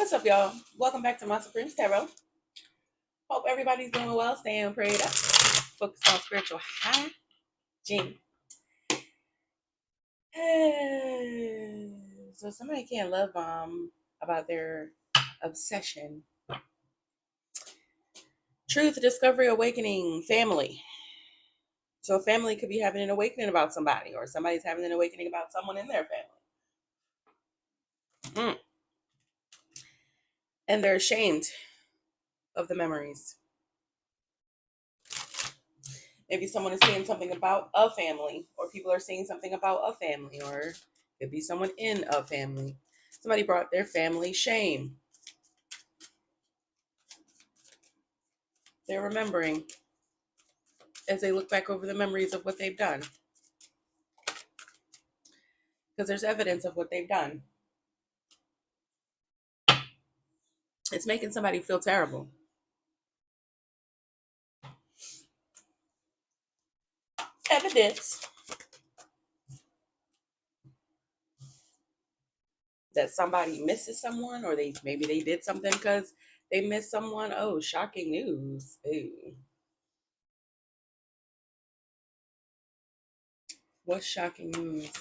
What's up, y'all? Welcome back to My Supreme Tarot. Hope everybody's doing well, staying prayed up, focused on spiritual hygiene. So somebody can't love bomb about their obsession. Truth, discovery, awakening, family. So family could be having an awakening about somebody, or somebody's having an awakening about someone in their family. And they're ashamed of the memories. Maybe someone is saying something about a family, or people are saying something about a family, or it could be someone in a family. Somebody brought their family shame. They're remembering as they look back over the memories of what they've done. Because there's evidence of what they've done. It's making somebody feel terrible. Evidence that somebody misses someone, or maybe they did something because they missed someone. Oh, shocking news. Ooh. What's shocking news?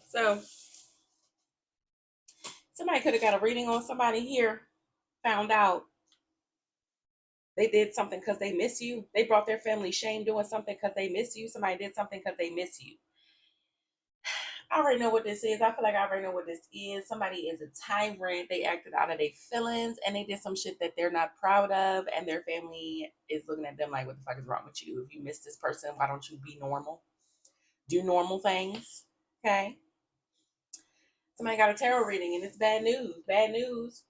So somebody could have got a reading on somebody here, found out they did something because they miss you. They brought their family shame doing something because they miss you. Somebody did something because they miss you. I already know what this is. I feel like I already know what this is. Somebody is a tyrant. They acted out of their feelings and they did some shit that they're not proud of. And their family is looking at them like, what the fuck is wrong with you? If you miss this person, why don't you be normal? Do normal things. Okay. Somebody got a tarot reading and it's bad news. Bad news.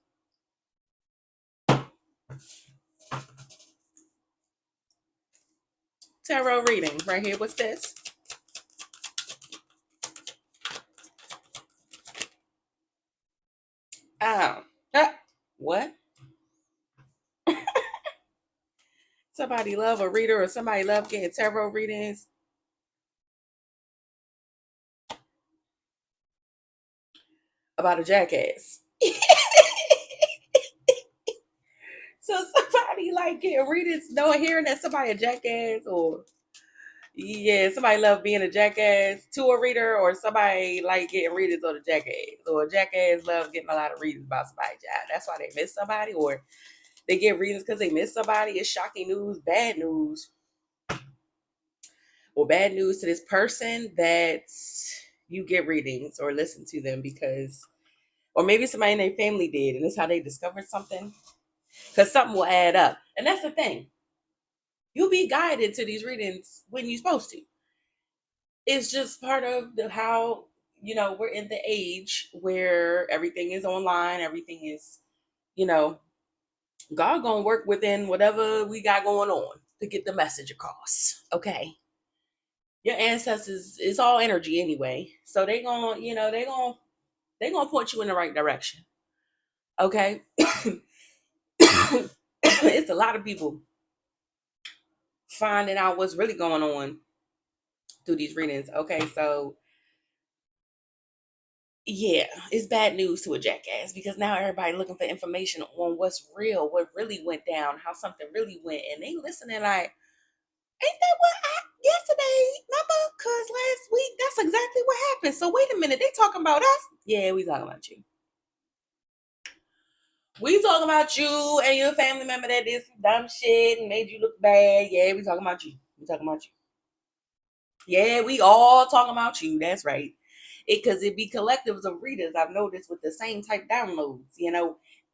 Tarot reading right here. What's this? Oh. What? Somebody love a reader, or somebody love getting tarot readings. About a jackass. So somebody like getting readings, knowing, hearing that somebody a jackass, or yeah, somebody love being a jackass to a reader, or somebody like getting readings on a jackass, or a jackass love getting a lot of readings about somebody. That's why they miss somebody, or they get readings because they miss somebody. It's shocking news, bad news, or bad news to this person that you get readings or listen to them because, or maybe somebody in their family did, and it's how they discovered something. Because something will add up, and that's the thing. You'll be guided to these readings when you're supposed to. It's just part of how, we're in the age where everything is online, everything is, you know, God gonna work within whatever we got going on to get the message across. Okay. Your ancestors is all energy anyway. So they gonna point you in the right direction. Okay. It's a lot of people finding out what's really going on through these readings. Okay, so yeah, it's bad news to a jackass because now everybody looking for information on what's real, what really went down, how something really went, and they listening like, ain't that what I yesterday? Remember? Cause last week that's exactly what happened. So wait a minute, they talking about us? Yeah, we talking about you. We talking about you and your family member that did some dumb shit and made you look bad. Yeah, we talking about you. We talking about you. Yeah, we all talking about you. That's right. Because it be collectives of readers, I've noticed, with the same type downloads,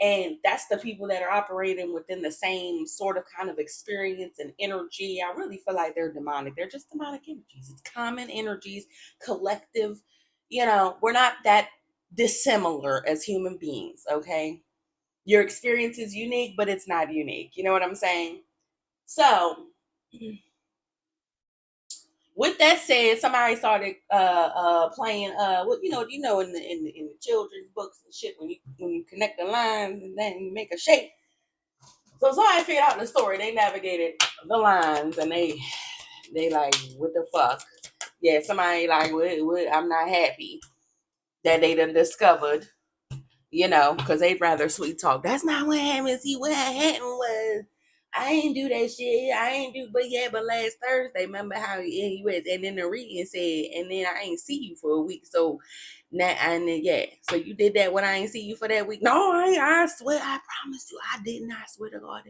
and that's the people that are operating within the same sort of kind of experience and energy. I really feel like they're demonic. They're just demonic energies. It's common energies, collective. We're not that dissimilar as human beings, okay? Your experience is unique, but it's not unique. You know what I'm saying? So With that said, somebody started playing what in the children's books and shit when you connect the lines and then you make a shape. So somebody figured out the story. They navigated the lines and they like, what the fuck? Yeah, somebody like, I'm not happy that they done discovered, because they'd rather sweet talk. That's not what happened. See, what happened was I ain't do that shit. I ain't do, but last Thursday, remember how you was, and then the reading said, and then I ain't see you for a week. So now, and then, yeah, so you did that when I ain't see you for that week. No, I swear, I promise you, I did not swear to God.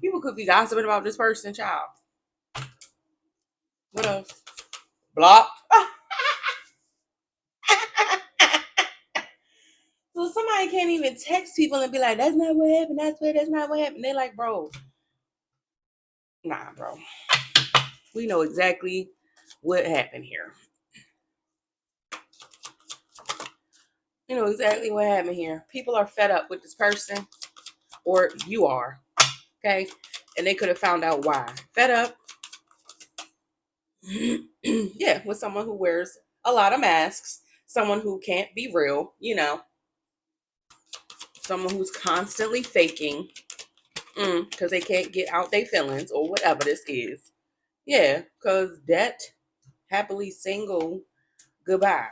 People could be gossiping about this person, child. What else? Block. So somebody can't even text people and be like, that's not what happened. I swear that's not what happened. They're like, bro, nah, bro. We know exactly what happened here. You know exactly what happened here. People are fed up with this person, or you are, okay? And they could have found out why. Fed up, yeah, with someone who wears a lot of masks, someone who can't be real, someone who's constantly faking because they can't get out their feelings or whatever this is. Yeah, because debt, happily single, goodbye.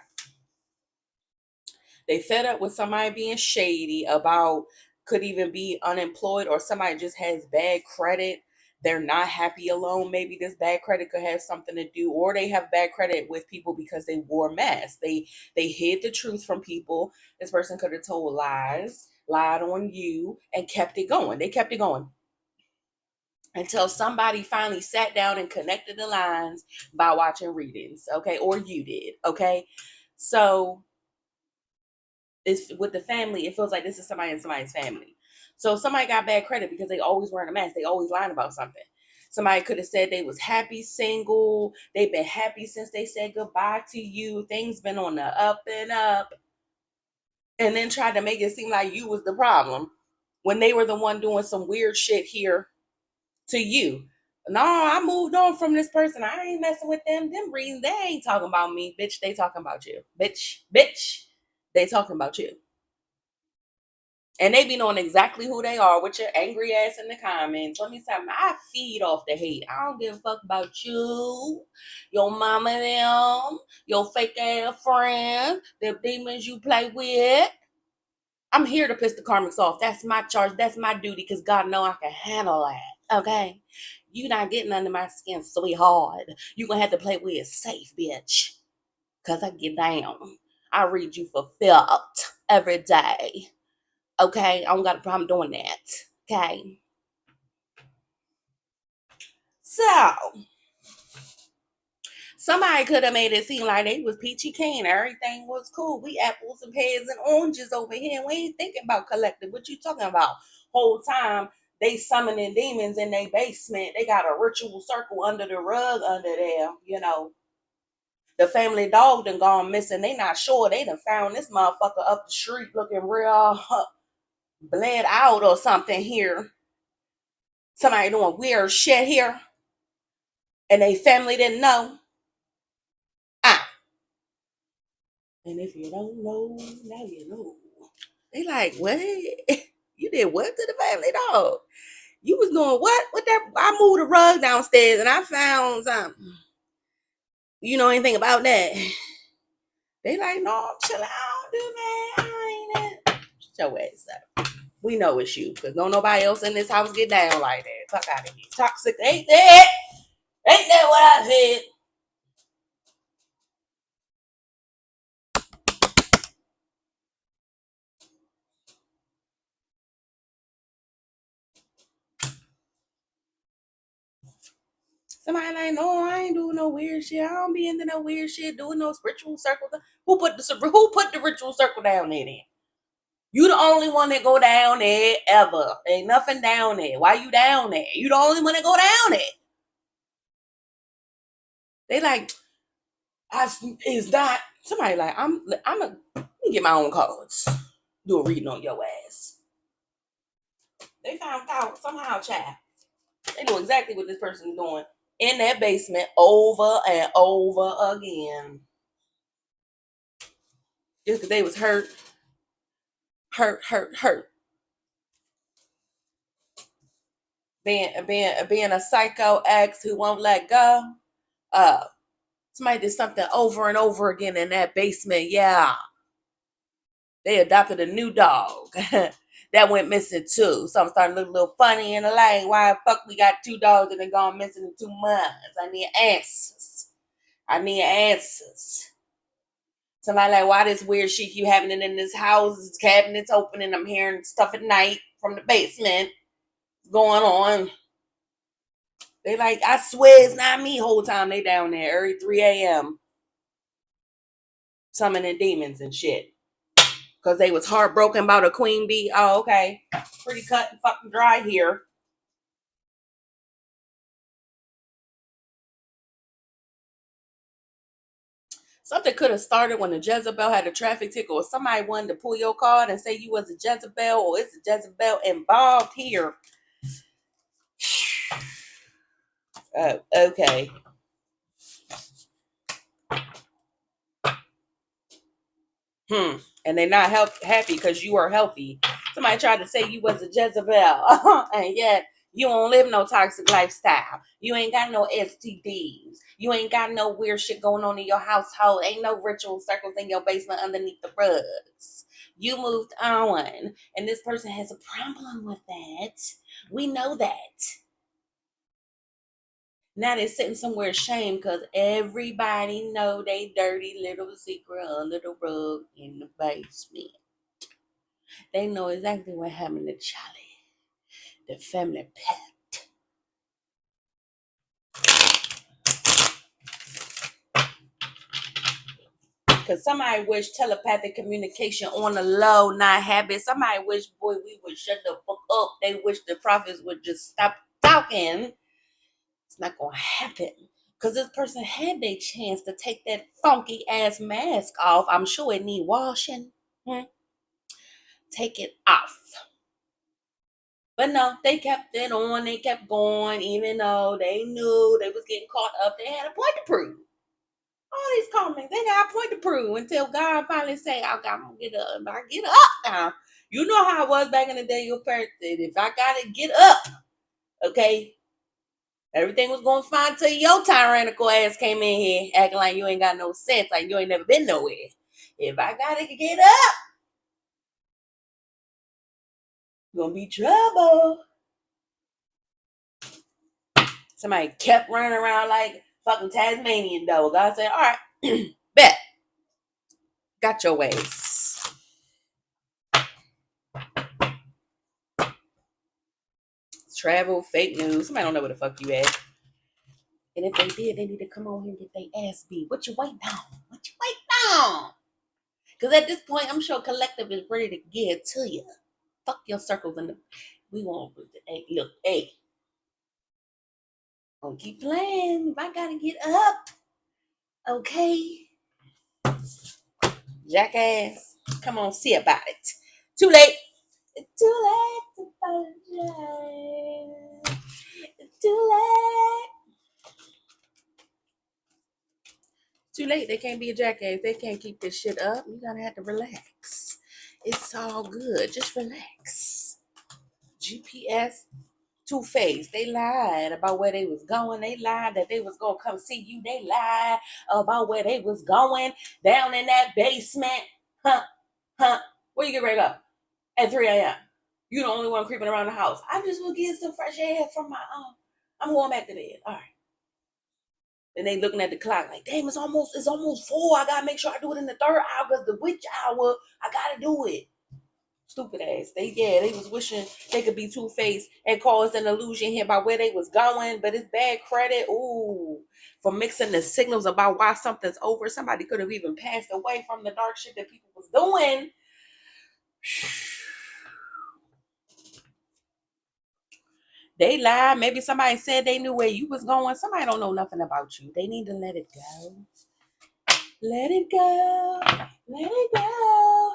They fed up with somebody being shady about, could even be unemployed, or somebody just has bad credit. They're not happy alone. Maybe this bad credit could have something to do, or they have bad credit with people because they wore masks. They hid the truth from people. This person could have told lies, lied on you, and kept it going. They kept it going until somebody finally sat down and connected the lines by watching readings, okay? Or you did, okay? So it's with the family, it feels like this is somebody in somebody's family. So somebody got bad credit because they always wearing a mask. They always lying about something. Somebody could have said they was happy single. They've been happy since they said goodbye to you. Things been on the up and up. And then tried to make it seem like you was the problem when they were the one doing some weird shit here to you. No, I moved on from this person. I ain't messing with them. Them reasons, they ain't talking about me. Bitch, they talking about you. Bitch, they talking about you. And they be knowing exactly who they are with your angry ass in the comments. Let me tell you, I feed off the hate. I don't give a fuck about you, your mama and them, your fake ass friends, the demons you play with. I'm here to piss the karmics off. That's my charge. That's my duty, because God know I can handle that. Okay? You not getting under my skin sweetheart. You gonna have to play with it safe, bitch. Cause I get down. I read you for filth every day. Okay, I don't got a problem doing that. Okay. So somebody could have made it seem like they was peachy keen. Everything was cool. We apples and pears and oranges over here. We ain't thinking about collective. What you talking about? Whole time they summoning demons in their basement. They got a ritual circle under the rug under there. The family dog done gone missing. They not sure. They done found this motherfucker up the street looking real bled out or something here. Somebody doing weird shit here. And they family didn't know. Ah. And if you don't know, now you know. They like, what? You did what to the family dog? You was doing what with that? I moved the rug downstairs and I found something. You know anything about that? They like, no, chill out, do that. I ain't it. Shut your ass up. We know it's you, because don't nobody else in this house get down like that. Fuck out of here. Toxic ain't that? Ain't that what I said? Somebody like, no, I ain't doing no weird shit. I don't be into no weird shit, doing no ritual circle. Who put the ritual circle down there then? You the only one that go down there ever. Ain't nothing down there. Why you down there? You the only one that go down there. They like, is not somebody like, let me get my own cards. Do a reading on your ass. They found out somehow, child. They know exactly what this person is doing. in that basement over and over again. Just because they was hurt. Being a psycho ex who won't let go. Uh, Somebody did something over and over again in that basement. Yeah, they adopted a new dog that went missing too. So I'm starting to look a little funny in the lane. Why the fuck we got two dogs that have gone missing in 2 months? I need answers. I need answers. Somebody like, why this weird shit keep happening in this house? This cabinets open and I'm hearing stuff at night from the basement going on. They like, I swear it's not me. Whole time they down there early 3 a.m. summoning demons and shit. Because they was heartbroken about a queen bee. Oh, okay. Pretty cut and fucking dry here. Something could have started when the Jezebel had a traffic ticket or somebody wanted to pull your card and say you was a Jezebel or it's a Jezebel involved here. Oh, okay. And they're not happy because you are healthy. Somebody tried to say you was a Jezebel, and yet you don't live no toxic lifestyle. You ain't got no STDs. You ain't got no weird shit going on in your household. Ain't no ritual circles in your basement underneath the rugs. You moved on, and this person has a problem with that. We know that. Now they're sitting somewhere ashamed because everybody know they dirty little secret under the rug in the basement. They know exactly what happened to Charlie, the family pet. Because somebody wish telepathic communication on the low, not habit. Somebody wish, boy, we would shut the fuck up. They wish the prophets would just stop talking. It's not going to happen. Because this person had their chance to take that funky ass mask off. I'm sure it need washing. Take it off. But no, they kept it on. They kept going, even though they knew they was getting caught up. They had a point to prove. All these comments, they got a point to prove until God finally say, I'm gonna get up. If I get up now, you know how it was back in the day. Your parents said, if I gotta get up, okay, everything was going fine till your tyrannical ass came in here acting like you ain't got no sense, like you ain't never been nowhere. If I gotta get up, gonna be trouble. Somebody kept running around like fucking Tasmanian dog. God said, all right, bet. Got your ways. Travel, fake news. Somebody don't know where the fuck you at. And if they did, they need to come on here and get their ass beat. What you waiting on? What you waiting on? Because at this point, I'm sure collective is ready to give to you. Fuck your circles and we won't. Hey, look, hey. Gonna keep playing. If I gotta get up, okay. Jackass. Come on, see about it. Too late. Too late to apologize. Too late. Too late. They can't be a jackass. They can't keep this shit up. You gotta have to relax. It's all good. Just relax. GPS two-faced. They lied about where they was going. They lied that they was gonna come see you. They lied about where they was going. Down in that basement. Where you get ready to go? At 3 a.m. You the only one creeping around the house. I just will get some fresh air from my I'm going back to bed. All right. And they looking at the clock like, damn, it's almost 4. I gotta make sure I do it in the third hour because the witch hour, I gotta do it. Stupid ass. They was wishing they could be two-faced and cause an illusion here about where they was going, but it's bad credit. Ooh, for mixing the signals about why something's over. Somebody could have even passed away from the dark shit that people was doing. They lied. Maybe somebody said they knew where you was going. Somebody don't know nothing about you. They need to let it go. Let it go. Let it go.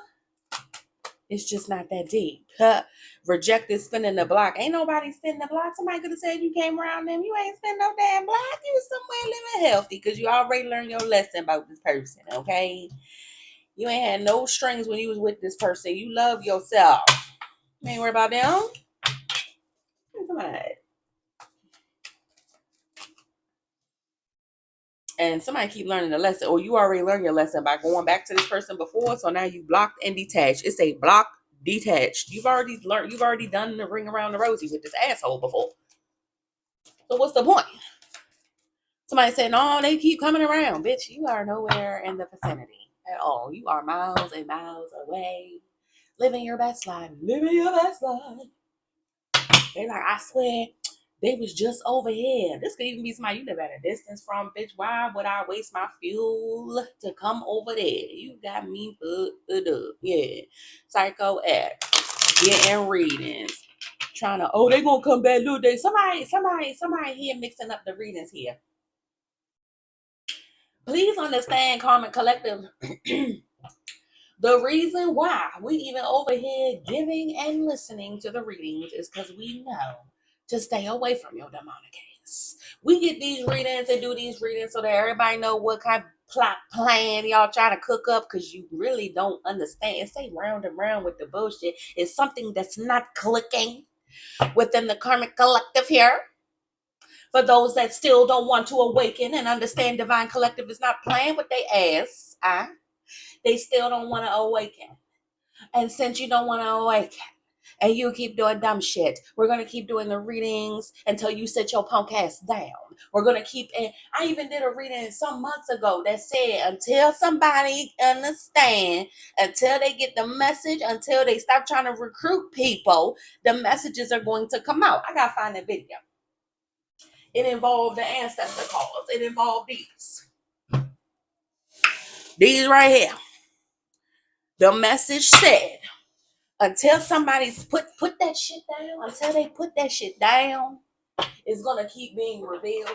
It's just not that deep. Huh. Rejected spinning the block. Ain't nobody spinning the block. Somebody could have said you came around them. You ain't spinning no damn block. You was somewhere living healthy because you already learned your lesson about this person, okay? You ain't had no strings when you was with this person. You love yourself. You ain't worried about them. Come on. And somebody keep learning the lesson, or you already learned your lesson by going back to this person before, so now you blocked and detached. It's a block detached. You've already learned, you've already done the ring around the rosy with this asshole before. So what's the point? Somebody said, no, they keep coming around. Bitch, you are nowhere in the vicinity at all. You are miles and miles away. Living your best life. Living your best life. They like, I swear, they was just over here. This could even be somebody you live at a distance from, bitch. Why would I waste my fuel to come over there? You got me hooked up. Yeah. Psycho X. Getting readings. Trying to, oh, they gonna come back, little day. Somebody here mixing up the readings here. Please understand, Karmic Collective. The reason why we even over here giving and listening to the readings is because we know to stay away from your demonic ass. We get these readings and do these readings so that everybody know what kind of plot plan y'all trying to cook up, because you really don't understand. It's say round and round with the bullshit. It's something that's not clicking within the Karmic Collective here. For those that still don't want to awaken and understand Divine Collective is not playing with their ass, they still don't want to awaken. And since you don't want to awaken and you keep doing dumb shit, we're going to keep doing the readings until you sit your punk ass down. We're going to keep it. I even did a reading some months ago that said until somebody understand, until they get the message, until they stop trying to recruit people, the messages are going to come out. I got to find that video. It involved the ancestor calls. It involved these. These right here. The message said, until somebody's put that shit down, until they put that shit down, it's gonna keep being revealed.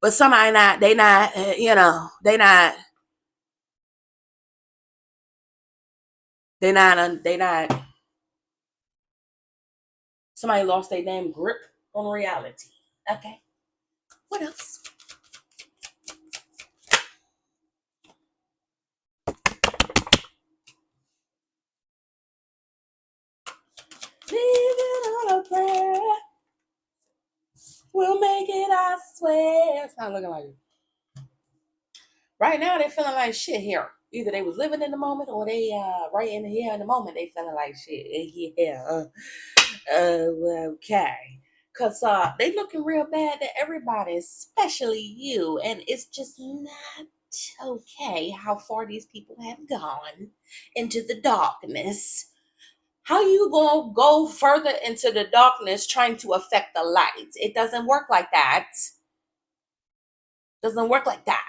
But somebody not, they not, they not. Somebody lost their damn grip on reality. Okay, what else? Living on a prayer. We'll make it, I swear. It's not looking like it. Right now, they're feeling like shit here. Either they was living in the moment, or they right in here in the moment they feeling like shit. Yeah. Okay. Cause they looking real bad to everybody, especially you, and it's just not okay how far these people have gone into the darkness. How you gonna go further into the darkness trying to affect the light? It doesn't work like that. Doesn't work like that.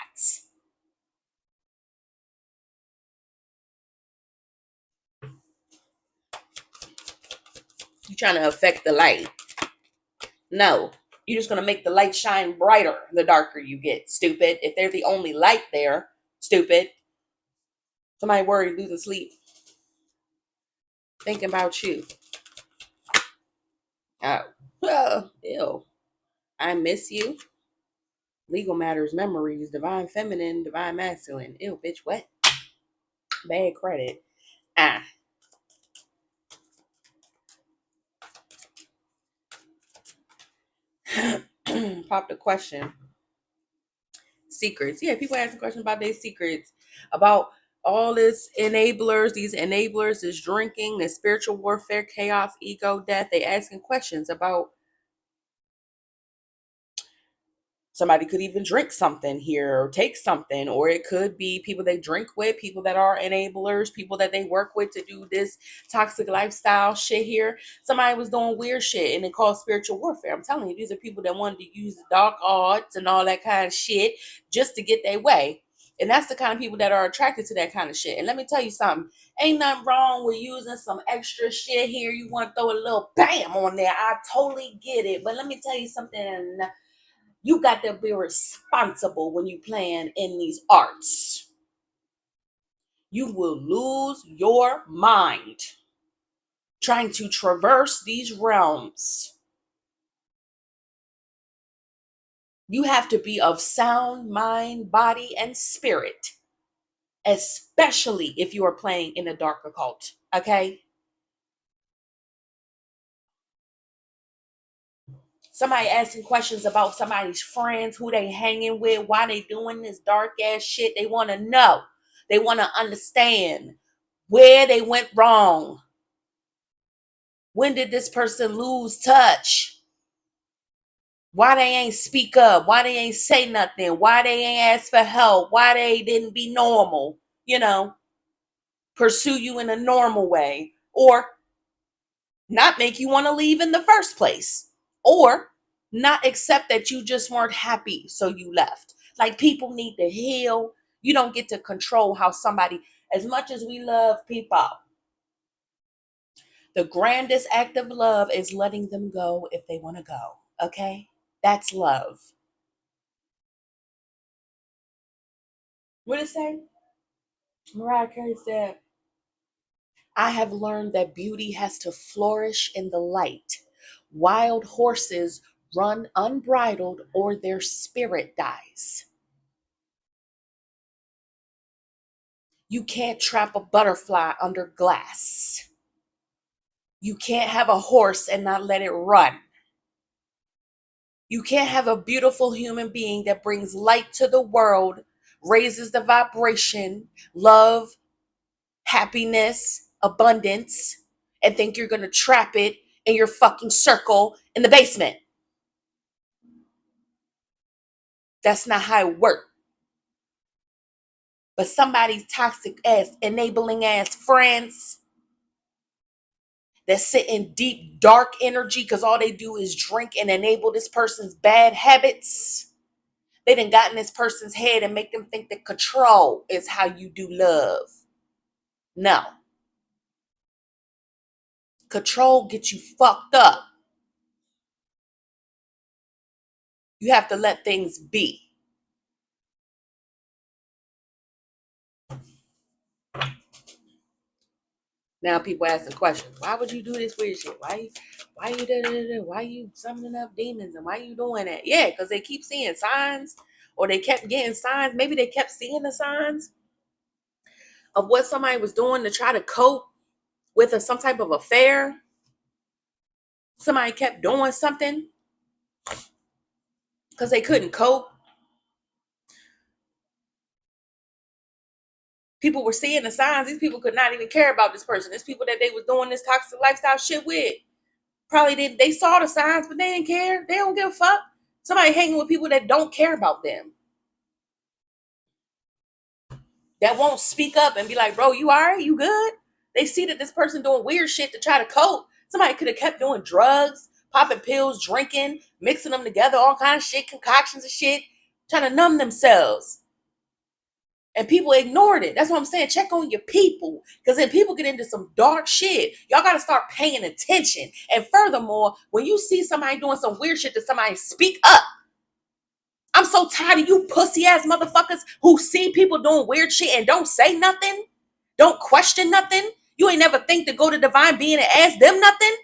You trying to affect the light. No. You're just gonna make the light shine brighter the darker you get, stupid. If they're the only light there, stupid. Somebody worried losing sleep. Thinking about you. Oh, ew. I miss you. Legal matters, memories, divine feminine, divine masculine. Ew, bitch, what? Bad credit. Pop the question. Secrets. Yeah, people asking questions about their secrets. About all this enablers, these enablers is drinking, the spiritual warfare, chaos, ego, death. They asking questions about. Somebody could even drink something here or take something, or it could be people they drink with, people that are enablers, people that they work with to do this toxic lifestyle shit here. Somebody was doing weird shit and it called spiritual warfare. I'm telling you, these are people that wanted to use the dark arts and all that kind of shit just to get their way. And that's the kind of people that are attracted to that kind of shit. And let me tell you something. Ain't nothing wrong with using some extra shit here. You want to throw a little bam on there. I totally get it. But let me tell you something. You got to be responsible when you playing in these arts. You will lose your mind trying to traverse these realms. You have to be of sound mind, body, and spirit, especially if you are playing in a dark occult. Okay? Somebody asking questions about somebody's friends, who they hanging with, why they doing this dark ass shit. They want to know. They want to understand where they went wrong. When did this person lose touch? Why they ain't speak up? Why they ain't say nothing? Why they ain't ask for help? Why they didn't be normal? Pursue you in a normal way, or not make you want to leave in the first place, or not accept that you just weren't happy, so you left. Like, people need to heal. You don't get to control how somebody, as much as we love people, the grandest act of love is letting them go if they want to go. Okay? That's love. What did it say? Mariah Carey said, I have learned that beauty has to flourish in the light. Wild horses run unbridled or their spirit dies. You can't trap a butterfly under glass. You can't have a horse and not let it run. You can't have a beautiful human being that brings light to the world, raises the vibration, love, happiness, abundance, and think you're going to trap it in your fucking circle in the basement. That's not how it works. But somebody's toxic ass, enabling ass friends that sit in deep, dark energy because all they do is drink and enable this person's bad habits. They done got in this person's head and make them think that control is how you do love. No. Control gets you fucked up. You have to let things be. Now people asking questions. Why would you do this weird shit? Why you summoning up demons, and why you doing that? Yeah, because they keep seeing signs, or they kept getting signs. Maybe they kept seeing the signs of what somebody was doing to try to cope with some type of affair. Somebody kept doing something because they couldn't cope. People were seeing the signs. These people could not even care about this person. These people that they was doing this toxic lifestyle shit with probably did. They saw the signs, but they didn't care. They don't give a fuck. Somebody hanging with people that don't care about them, that won't speak up and be like, bro, you all right? You good? They see that this person doing weird shit to try to cope. Somebody could have kept doing drugs, popping pills, drinking, mixing them together, all kind of shit, concoctions of shit, trying to numb themselves. And people ignored it. That's what I'm saying. Check on your people. Because then people get into some dark shit. Y'all got to start paying attention. And furthermore, when you see somebody doing some weird shit to somebody, speak up. I'm so tired of you pussy ass motherfuckers who see people doing weird shit and don't say nothing. Don't question nothing. You ain't never think to go to divine being and ask them nothing.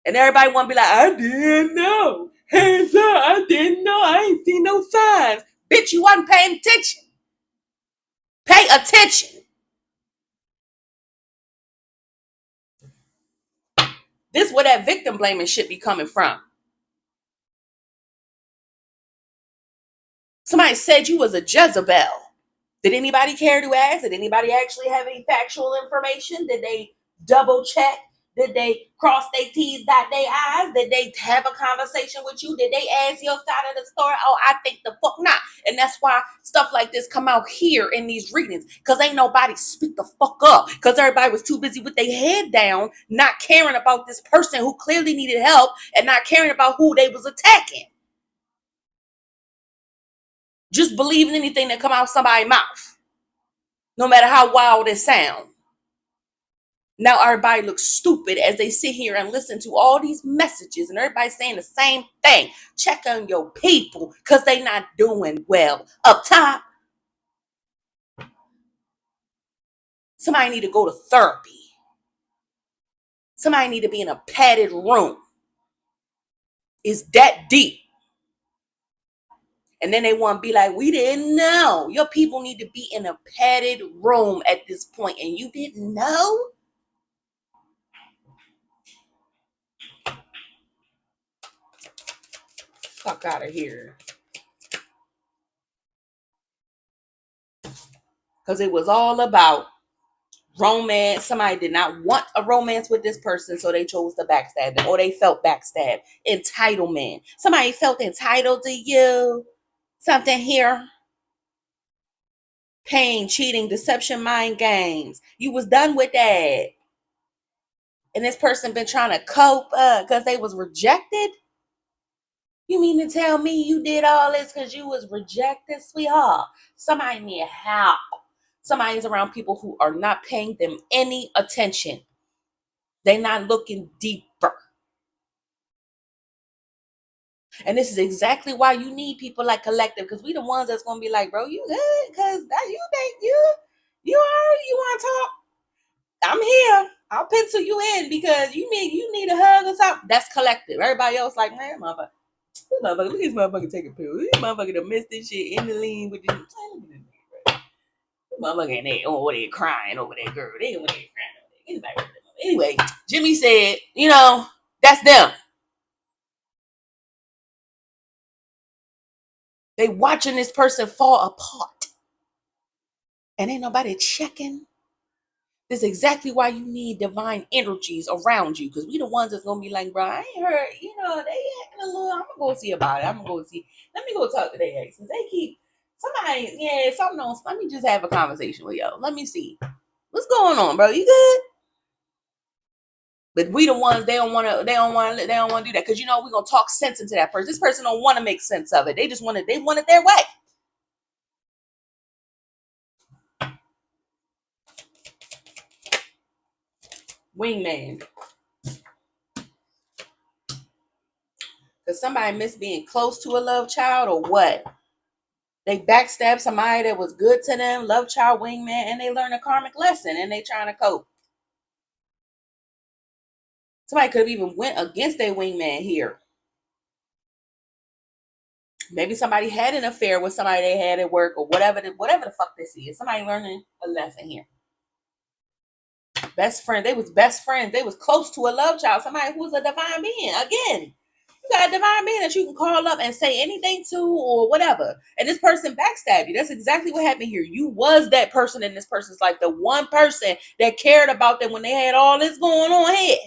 And everybody want to be like, I didn't know. Hands up, I didn't know. I ain't seen no signs. Bitch, you wasn't paying attention. Pay attention. This is where that victim blaming shit be coming from. Somebody said you was a Jezebel. Did anybody care to ask? Did anybody actually have any factual information? Did they double check? Did they cross their T's, dot their I's? Did they have a conversation with you? Did they ask your side of the story? Oh, I think the fuck not. And that's why stuff like this come out here in these readings. Because ain't nobody speak the fuck up. Because everybody was too busy with their head down, not caring about this person who clearly needed help and not caring about who they was attacking. Just believing anything that come out of somebody's mouth, no matter how wild it sounds. Now everybody looks stupid as they sit here and listen to all these messages and everybody's saying the same thing. Check on your people because they not doing well up top. Somebody need to go to therapy. Somebody need to be in a padded room. It's that deep. And then they want to be like, we didn't know. Your people need to be in a padded room at this point, and you didn't know? Fuck out of here. Because it was all about romance. Somebody did not want a romance with this person, so they chose to backstab them, or they felt backstabbed. Entitlement. Somebody felt entitled to you. Something here. Pain, cheating, deception, mind games. You was done with that. And this person been trying to cope because they was rejected. You mean to tell me you did all this because you was rejected, sweetheart? Somebody need help. Somebody's around people who are not paying them any attention. They're not looking deeper. And this is exactly why you need people like Collective, because we the ones that's gonna be like, bro, you good? Because you think you want to talk? I'm here. I'll pencil you in because you need a hug or something. That's Collective. Everybody else like, man, motherfucker. Look at this motherfucker take a pill. This motherfucker done missed this shit in the lean with this. Motherfucker ain't there over there crying over that girl. They over there crying over there. Anyway, Jimmy said, that's them. They watching this person fall apart. And ain't nobody checking. This is exactly why you need divine energies around you. Because we the ones that's going to be like, bro, I ain't heard, they acting a little, I'm going to go see about it. I'm going to go see. Let me go talk to their ex. Because they keep, something else. Let me just have a conversation with y'all. Let me see. What's going on, bro? You good? But we the ones they don't want to do that. Because we're going to talk sense into that person. This person don't want to make sense of it. They just want it their way. Wingman. Because somebody miss being close to a love child or what? They backstab somebody that was good to them, love child, wingman, and they learn a karmic lesson and they trying to cope. Somebody could have even went against their wingman here. Maybe somebody had an affair with somebody they had at work or whatever the fuck this is. Somebody learning a lesson here. Best friend. They was best friends. They was close to a love child. Somebody who's a divine being. Again, you got a divine being that you can call up and say anything to or whatever. And this person backstabbed you. That's exactly what happened here. You was that person in this person's life. The one person that cared about them when they had all this going on here.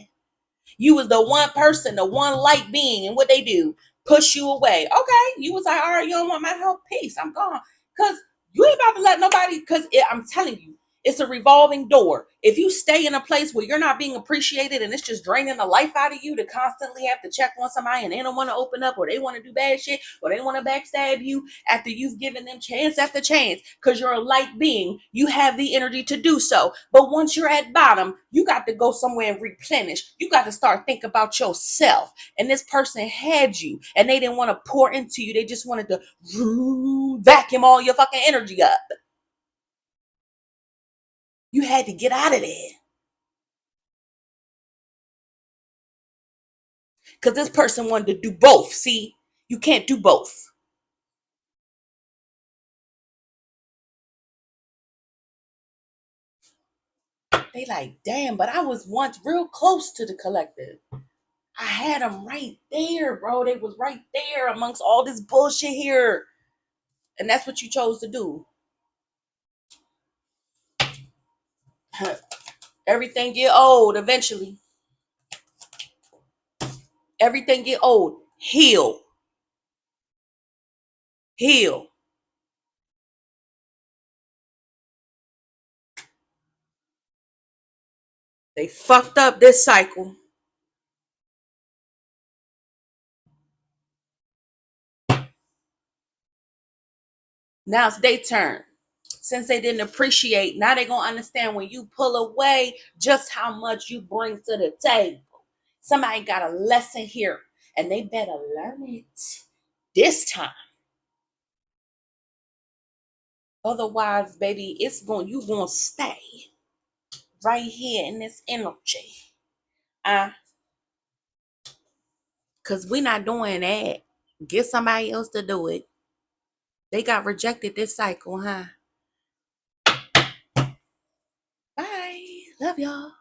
You was the one person, the one light being, and what they do, push you away. Okay, you was like, all right, you don't want my help, peace, I'm gone. Because you ain't about to let nobody, because I'm telling you, it's a revolving door. If you stay in a place where you're not being appreciated and it's just draining the life out of you to constantly have to check on somebody and they don't want to open up or they want to do bad shit or they want to backstab you after you've given them chance after chance because you're a light being, you have the energy to do so. But once you're at bottom, you got to go somewhere and replenish. You got to start thinking about yourself. And this person had you and they didn't want to pour into you. They just wanted to vacuum all your fucking energy up. You had to get out of there. Because this person wanted to do both. See, you can't do both. They like, damn, but I was once real close to the Collective. I had them right there, bro. They was right there amongst all this bullshit here. And that's what you chose to do. Everything get old eventually. Everything get old. Heal. Heal. They fucked up this cycle. Now it's their turn. Since they didn't appreciate, now they're going to understand when you pull away just how much you bring to the table. Somebody got a lesson here and they better learn it this time. Otherwise, baby, you going to stay. right here in this energy. Uh, Cause we're not doing that. Get somebody else to do it. They got rejected this cycle, huh? Bye. Love y'all.